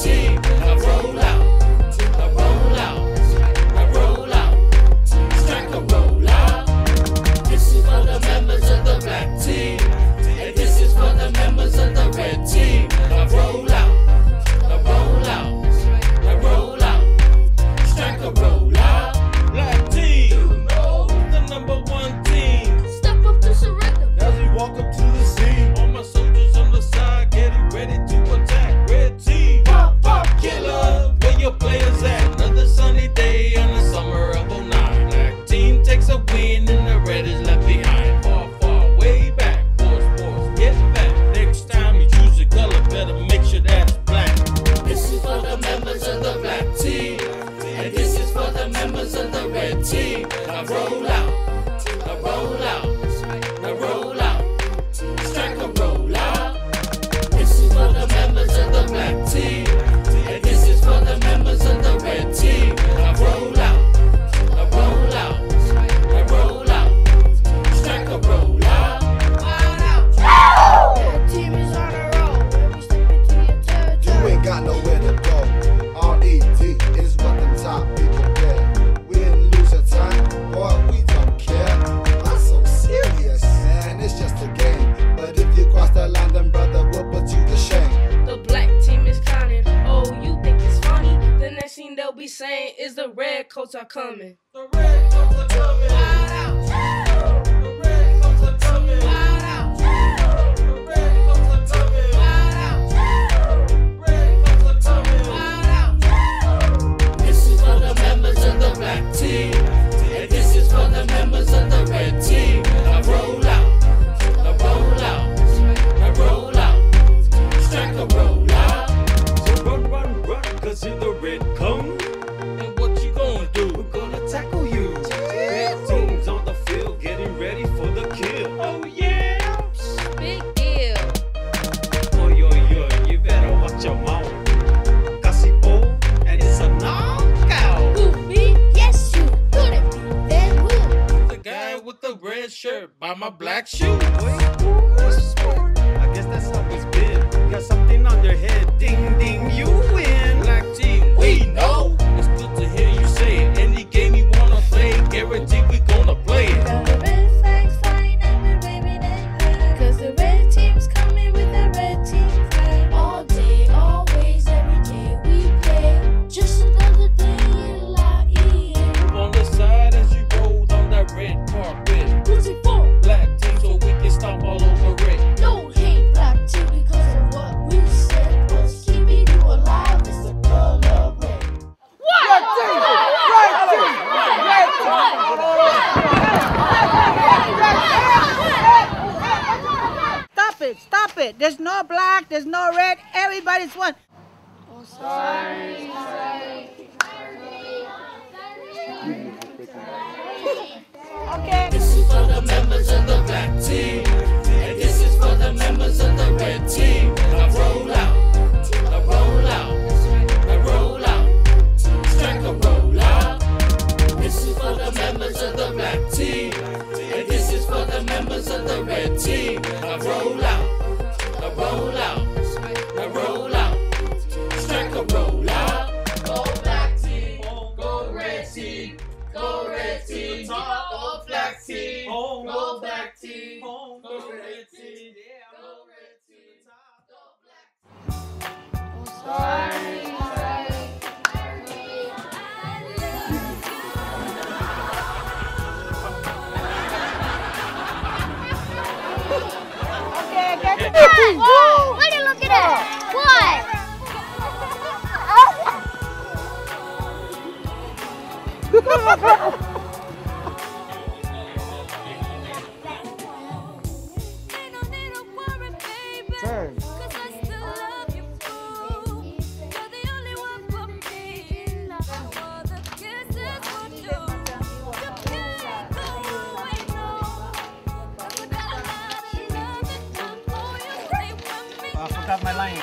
team. Now roll out, now roll out, now roll out. Strike a roll out. This is for the members of the black team, and this is for the members of the red team. Now roll out, now roll out, now roll out. Strike a roll out. Black team, the number one team. Step up to surrender. As we walk up to the scene, all my soldiers on the side getting ready to attack. Red team, pop, pop, killer. Where your players at? Another sunny day on the summer of '09. Black team takes a win and the red is left behind. Far, far, way back. Force, get back. Next time you choose a color, better make sure that it's black. This is for the members of the black team, and this is for the members of the red team. Now roll out, now roll out, now roll out. Strike a roll out. This is for the members of the black team, and this is for the members of the red team. Now roll out, now roll out, now roll out. Strike a roll out. That team is on a roll. When we step into your territory. You ain't got nowhere to go. R.E.D. is what the top people get. We didn't lose a time, boy, we don't care. I'm so serious, man, it's just a game. But if you cross the line, then brother, we'll put you to shame. The black team is clowning. Oh, you think it's funny? The next thing they'll be saying is the red coats are coming. The red coats are coming. The red coats are coming. The red coats are coming. Red coats are coming. This is for the members of the black team, and this is for the members of the red team. Now roll out, now roll out, now roll out. Strike a roll out. So run, cause if the red comes, then what you gonna do? We're gonna tackle you. Red teams on the field getting ready for the kill. Oh yeah. Big deal. Yo, you better watch your mouth. Casipo, and it's a knockout. Who, me? Yes, you. Couldn't be then who? The guy with the red shirt by my black shoe. What's the sport? I guess that's how it's been. Got something on your head. Ding, ding, you win. Black team, we know. It's good to hear you say it. Any game you wanna play, guarantee we gonna play it. Got the red flags flying and we're waving it high. Cause the red team's coming with the red team flag. All day, always, every day we play. Just another day in La Move on the side as you roll on that red carpet. What's it for? Black team so we can stomp all over it. Don't hate black team because of what we said. What's keeping you alive is the color red. Stop it. There's no black, there's no red, everybody's one. Oh, sorry. Okay. This is for the members of the black team, and this is for the members of the red team. Now roll out, now roll out, now roll out. Strike a roll out. This is for the members of the black team, and this is for the members of the red team. Now roll out, now roll out, now roll out. Strike a roll out. Go black team, go red team. Go red team, go black team, go black team, go red team, go red team, go black team. Oh, sorry. Okay, get it. Whoa, what are you looking at? What? Turn. I forgot my line.